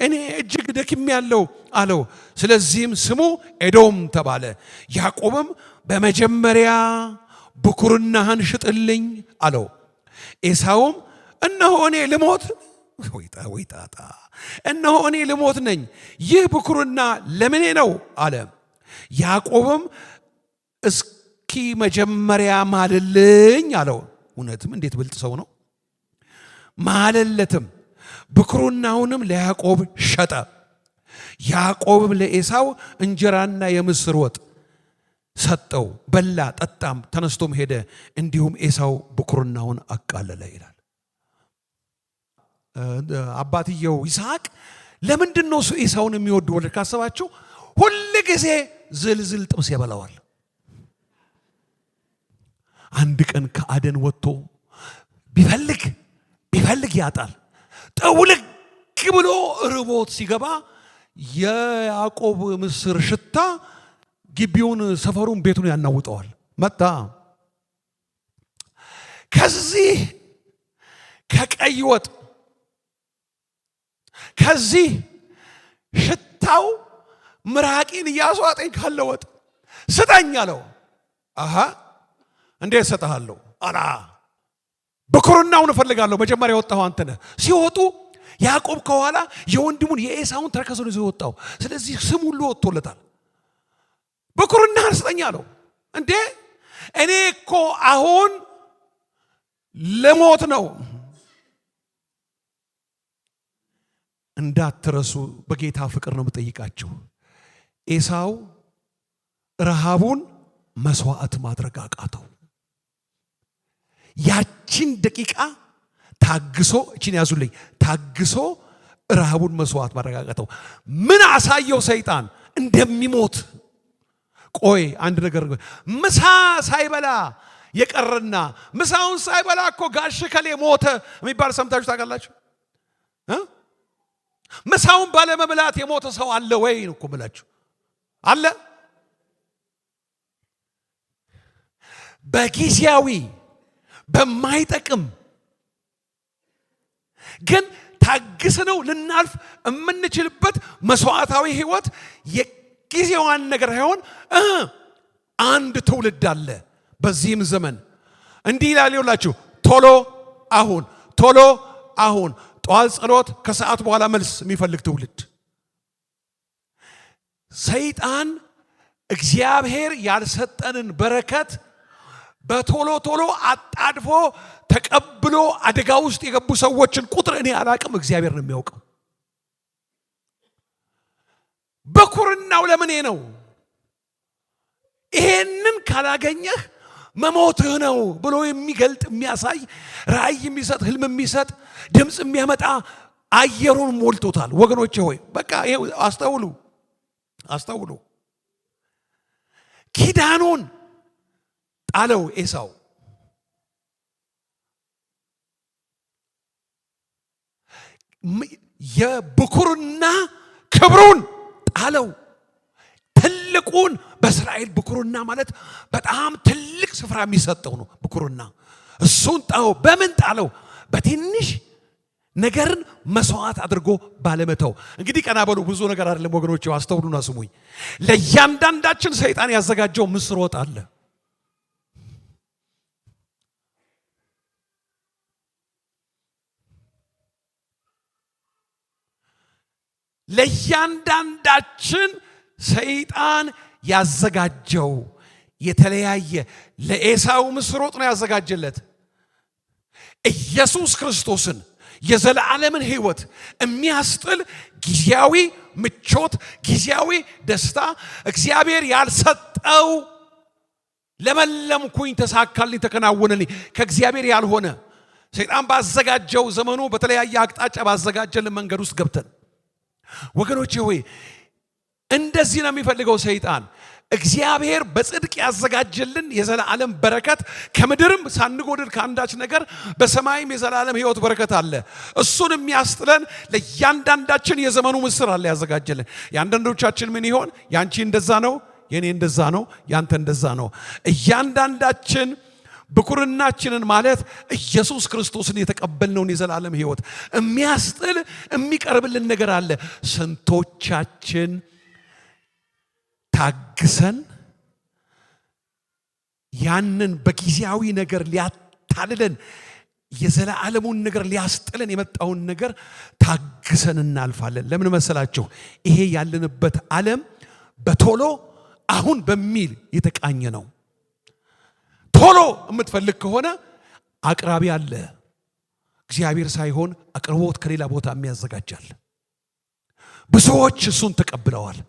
Speaker 1: እኔ እጅግ ደክሜያለሁ አለው። ስለዚህም ስሙ ኤዶም ተባለ። ያዕቆብም በመጀመሪያ ብኩርናህን ሽጥልኝ አለው። ኤሳውም እነሆ እኔ ልሞት ነኝ፣ ይህ ብኩርና ለምኔ ነው አለ። ያዕቆብም እስኪ መጀመሪያ ማልልኝ አለው። እውነትም እንዴት ብልጥ ሰው ነው! ማለለትም፣ ብኩርናውንም ለያዕቆብ ሸጠ። ያዕቆብም ለኤሳው እንጀራና የምስር ወጥ ሰጠው፣ በላ ጠጣም፣ ተነስቶም ሄደ። እንዲሁም ኤሳው ብኩርናውን አቃለለ ይላል። አባትየው ይስሐቅ ለምንድን ነው ኤሳውን የሚወድ ወልድ ካሰባችሁ፣ ሁል ጊዜ ዝልዝል ጥብስ ያበላዋል። አንድ ቀን ከአደን ወጥቶ ቢፈልግ ያጣል። ጠውልግ ብሎ ርቦት ሲገባ የያዕቆብ ምስር ሽታ ግቢውን፣ ሰፈሩን፣ ቤቱን ያናውጠዋል። መጣ። ከዚህ ከቀይ ወጥ ከዚህ ሽታው ምራቂን እያስዋጠኝ ካለ ወጥ ስጠኝ አለው። እንዴት ሰጠሃለሁ? ብኩርናውን እፈልጋለሁ። መጀመሪያ የወጣው አንተ ነህ። ሲወጡ ያዕቆብ ከኋላ የወንድሙን የኤሳውን ተረከዙን ይዞ ወጣው። ስለዚህ ስም ሁሉ ወጥቶለታል። ብኩርናህን ስጠኝ አለው። እንዴ እኔ እኮ አሁን ልሞት ነው። እንዳትረሱ፣ በጌታ ፍቅር ነው የምጠይቃችሁ። ኤሳው ረሃቡን መስዋዕት ማድረግ አቃተው። ያችን ደቂቃ ታግሶ፣ እቺን ያዙልኝ፣ ታግሶ ረሃቡን መስዋዕት ማድረግ አቃተው። ምን አሳየው ሰይጣን? እንደሚሞት። ቆይ አንድ ነገር፣ ምሳ ሳይበላ የቀረና ምሳውን ሳይበላ እኮ ጋሽ ከሌ ሞተ የሚባል ሰምታችሁ ታውቃላችሁ? ምሳውን ባለመብላት የሞተ ሰው አለ ወይ ነው እኮ ብላችሁ አለ። በጊዜያዊ በማይጠቅም ግን ታግስነው ልናልፍ የምንችልበት መስዋዕታዊ ህይወት የጊዜዋን ነገር ሳይሆን አንድ ትውልድ አለ በዚህም ዘመን እንዲህ ይላል። ይውላችሁ ቶሎ አሁን ጠዋት ጸሎት፣ ከሰዓት በኋላ መልስ የሚፈልግ ትውልድ። ሰይጣን እግዚአብሔር ያልሰጠንን በረከት በቶሎ አጣድፎ ተቀብሎ አደጋ ውስጥ የገቡ ሰዎችን ቁጥር እኔ አላቅም፣ እግዚአብሔር ነው የሚያውቀው። ብኩርናው ለምኔ ነው? ይሄንን ካላገኘህ መሞትህ ነው ብሎ የሚገልጥ የሚያሳይ ራእይ የሚሰጥ ህልም የሚሰጥ ድምፅ የሚያመጣ አየሩን ሞልቶታል። ወገኖቼ ሆይ በቃ ይሄው አስተውሉ። ኪዳኑን ጣለው ኤሳው። የብኩርና ክብሩን ጣለው። ትልቁን በእስራኤል ብኩርና ማለት በጣም ትልቅ ስፍራ የሚሰጠው ነው ብኩርና። እሱን ጣለው። በምን ጣለው? በትንሽ ነገርን መስዋዕት አድርጎ ባለመተው። እንግዲህ ቀና በሉ። ብዙ ነገር አይደለም ወገኖቼ፣ አስተውሉና ስሙኝ። ለእያንዳንዳችን ሰይጣን ያዘጋጀው ምስር ወጥ አለ። ለእያንዳንዳችን ሰይጣን ያዘጋጀው የተለያየ። ለኤሳው ምስር ወጥ ነው ያዘጋጀለት። ኢየሱስ ክርስቶስን የዘላለምን ሕይወት የሚያስጥል ጊዜያዊ ምቾት፣ ጊዜያዊ ደስታ እግዚአብሔር ያልሰጠው ለመለምኩኝ፣ ተሳካልኝ፣ ተከናወነልኝ ከእግዚአብሔር ያልሆነ ሰይጣን ባዘጋጀው ዘመኑ በተለያየ አቅጣጫ ባዘጋጀልን መንገድ ውስጥ ገብተን ወገኖቼ ሆይ እንደዚህ ነው የሚፈልገው ሰይጣን። እግዚአብሔር በጽድቅ ያዘጋጀልን የዘላለም በረከት ከምድርም ሳንጎድል ከአንዳች ነገር በሰማይም የዘላለም ሕይወት በረከት አለ። እሱን የሚያስጥለን ለእያንዳንዳችን የዘመኑ ምስር አለ ያዘጋጀልን። የአንዳንዶቻችን ምን ይሆን? ያንቺ እንደዛ ነው፣ የኔ እንደዛ ነው፣ ያንተ እንደዛ ነው። እያንዳንዳችን ብኩርናችንን ማለት ኢየሱስ ክርስቶስን የተቀበልነውን የዘላለም ሕይወት የሚያስጥል የሚቀርብልን ነገር አለ። ስንቶቻችን ታግሰን ያንን በጊዜያዊ ነገር ሊያታልለን የዘላለሙን ነገር ሊያስጥለን የመጣውን ነገር ታግሰን እናልፋለን? ለምን መሰላችሁ? ይሄ ያለንበት ዓለም በቶሎ አሁን በሚል የተቃኘ ነው። ቶሎ የምትፈልግ ከሆነ አቅራቢ አለ። እግዚአብሔር ሳይሆን አቅርቦት ከሌላ ቦታ የሚያዘጋጃል። ብዙዎች እሱን ተቀብለዋል።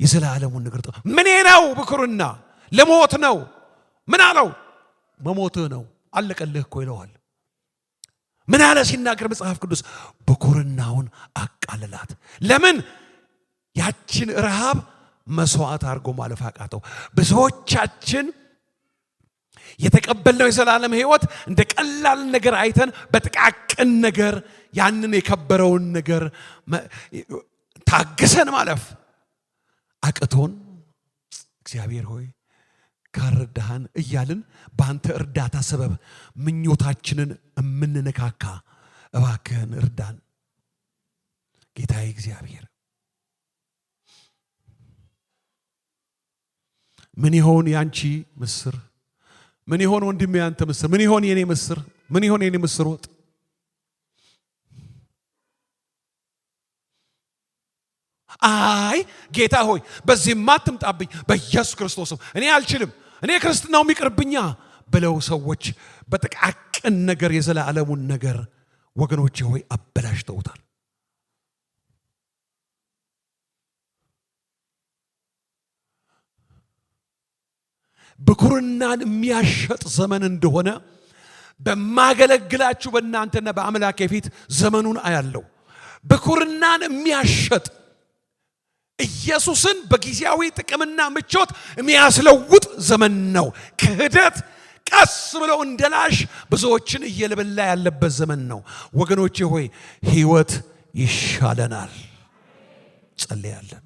Speaker 1: የዘላለሙን ነገር ምን ነው? ብኩርና ለሞት ነው። ምን አለው? መሞትህ ነው፣ አለቀልህ እኮ ይለዋል። ምን አለ ሲናገር መጽሐፍ ቅዱስ? ብኩርናውን አቃልላት። ለምን? ያችን ረሃብ መስዋዕት አድርጎ ማለፍ አቃተው። ብዙዎቻችን የተቀበልነው የዘላለም ሕይወት እንደ ቀላል ነገር አይተን በጥቃቅን ነገር ያንን የከበረውን ነገር ታግሰን ማለፍ አቅቶን እግዚአብሔር ሆይ ካረዳህን እያልን በአንተ እርዳታ ሰበብ ምኞታችንን የምንነካካ እባክህን እርዳን ጌታዬ እግዚአብሔር። ምን ይሆን ያንቺ ምስር? ምን ይሆን ወንድሜ ያንተ ምስር? ምን ይሆን የኔ ምስር? ምን ይሆን የኔ ምስር ወጥ? አይ ጌታ ሆይ በዚህማ አትምጣብኝ፣ በኢየሱስ ክርስቶስም እኔ አልችልም፣ እኔ ክርስትናው ይቅርብኛ ብለው ሰዎች በጥቃቅን ነገር የዘላለሙን ነገር ወገኖቼ ሆይ አበላሽተውታል። ብኩርናን የሚያሸጥ ዘመን እንደሆነ በማገለግላችሁ በእናንተና በአምላኬ ፊት ዘመኑን አያለው። ብኩርናን የሚያሸጥ ኢየሱስን በጊዜያዊ ጥቅምና ምቾት የሚያስለውጥ ዘመን ነው። ክህደት ቀስ ብለው እንደላሽ ብዙዎችን እየለበላ ያለበት ዘመን ነው። ወገኖቼ ሆይ ሕይወት ይሻለናል። ጸልያለን።